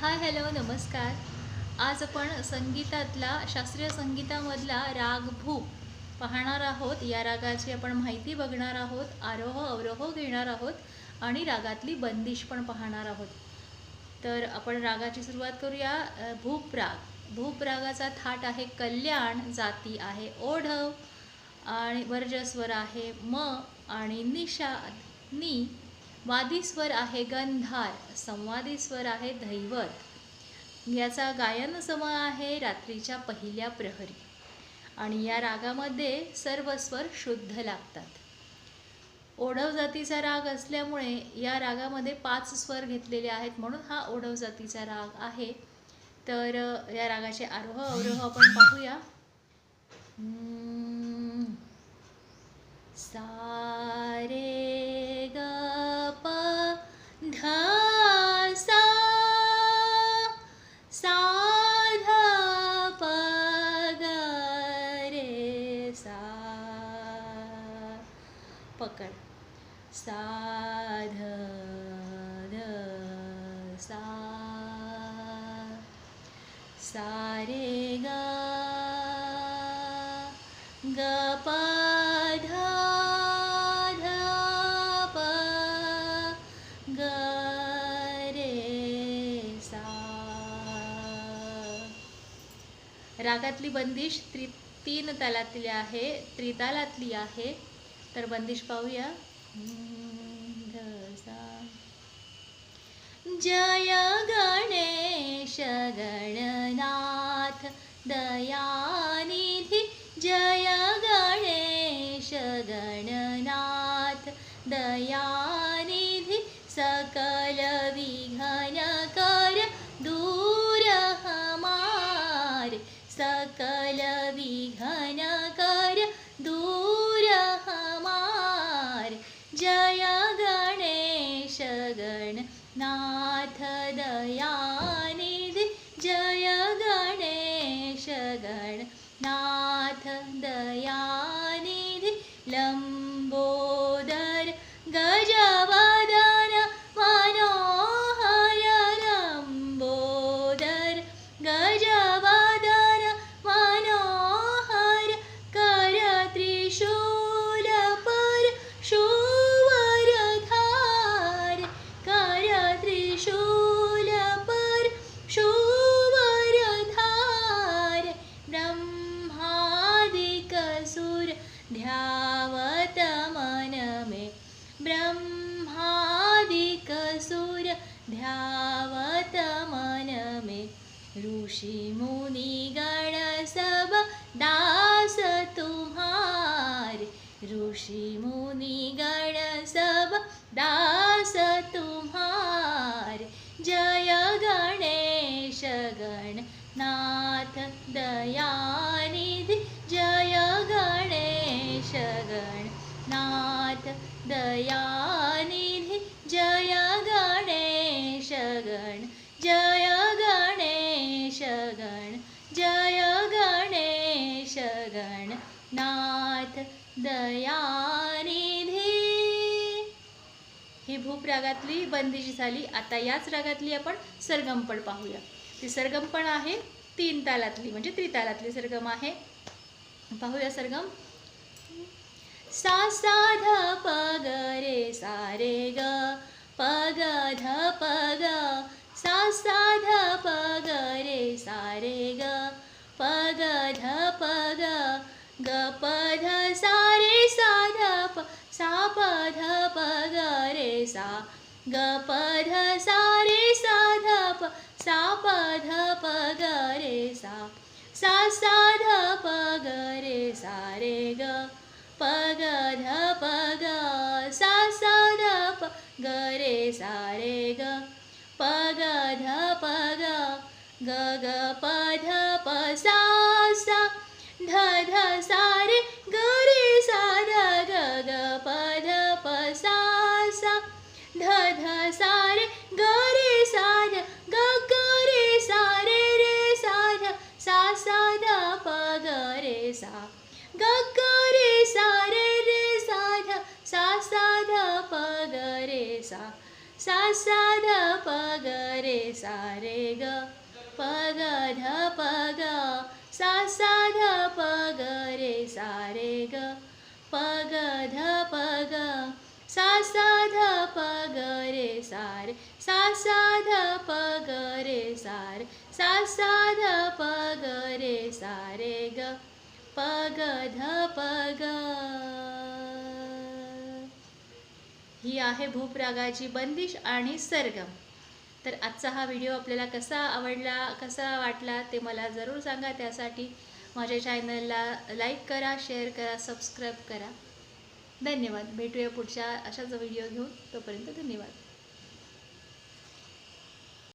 Hi hello नमस्कार. आज आपण संगीतातला शास्त्रीय संगीतामधला राग भूप पाहणार आहोत. या रागाची आपण माहिती बघणार आहोत, आरोह अवरोह घेणार आहोत आणि रागातली बंदिश पण पाहणार आहोत. तर आपण रागाची सुरुवात करूया. भूप राग. भूप रागाचा थाट आहे कल्याण, जाती आहे ओढव आणि वर्जस्वर आहे म आणि निषाद नी. वादी स्वर आहे गंधार, संवादी स्वर आहे धैवत. याचा गायन सम आहे रात्रीच्या पहिल्या प्रहरी आणि या रागामध्ये सर्व स्वर शुद्ध लागतात. ओढव जातीचा राग असल्यामुळे या रागामध्ये 5 स्वर घेतलेले आहेत, म्हणून हा ओढव जातीचा राग आहे. तर या रागाचे आरोह अवरोह आपण पाहूया. सा रे ग प ध सा, सा ध प ग रे सा. पकड. सा ध ध सा, सा रे ग ग प ध ध प ग रे सा. रागातली बंदिश 3 तालातली आहे, त्रितालातली आहे. तर बंदिश पाहूया. ध सा. जय गणेश गणनाथ दयानिधी, जय गणेश गणनाथ दयानिधी. सकल विघ्न कर दूर हमारे, सकल विघ्न कर दूर हमारे. जय गणेश गणनाथ दयानिधी, जय गणेश गणनाथ दयानिधी. लंबोदर गजवदन मनोहर, लंबोदर गजवदन मनोहर. कर त्रिशूल पर शूवर धार, कर त्रिशूल पर शूवर धार. ब्रह्मादिक सुर ध्यावत मन में, ब्रह्मादिक सुर ध्यावत मन में. ऋषि मुनि गण सब दास तुम्हारे, ऋषि मुनि गण सब दास तुम्हारे. जय गणेश गणनाथ दयानिधि, जय गणेश गणनाथ दयानिधि. जय गणेश गण, जय गणेश गण, जय गणेश गणनाथ दयानिधी. ही भूप रागातली बंदिश झाली. आता याच रागातली आपण सरगमपण पाहूया. ती सरगमपण आहे 3 तालातली, म्हणजे त्रितालातली सरगम आहे. पाहूया सरगम. सा सा ध प ग रे सा रे ग प ग ध प ग. सा सा ध प ग रे सा रे ग प ग ध प ग. ग प ध सा रे सा ध प, सा प ध प ग रे सा. ग प ध सा रे सा ध प, सा प ध प ग रे सा. सा सा ध प ग रे सा रे ग प ग ध प ग. सा सा ध प ग रे सा रे ग प ग ध प ग. ग ग प ध प सा सा. ध ध सा रे ग रे सा ध ग. ग प ध प सा सा. ध ध सा रे ग रे सा ध. ग ग रे सा रे रे सा ध. सा सा ध प ग रे सा. ग ग रे सा रे रे सा ध. सा सा ध प ग रे सा. सा सा ध प ग रे सा रे ग प ग ध प ग सा सा ध प ग रे सा रे ग प ग ध प ग सा सा ध प ग रे सा रे सा सा ध प ग रे सा रे सा सा ध प ग रे सा रे ग प ग ध प ग. ही आहे भूप रागाची बंदिश आणि सरगम. तर आजचा हा व्हिडिओ आपल्याला कसा आवडला, कसा वाटला ते मला जरूर सांगा. त्यासाठी माझ्या चॅनलला लाईक करा, शेअर करा, सबस्क्राईब करा. धन्यवाद. भेटूया पुढच्या अशाच व्हिडिओ घेऊन. तोपर्यंत धन्यवाद.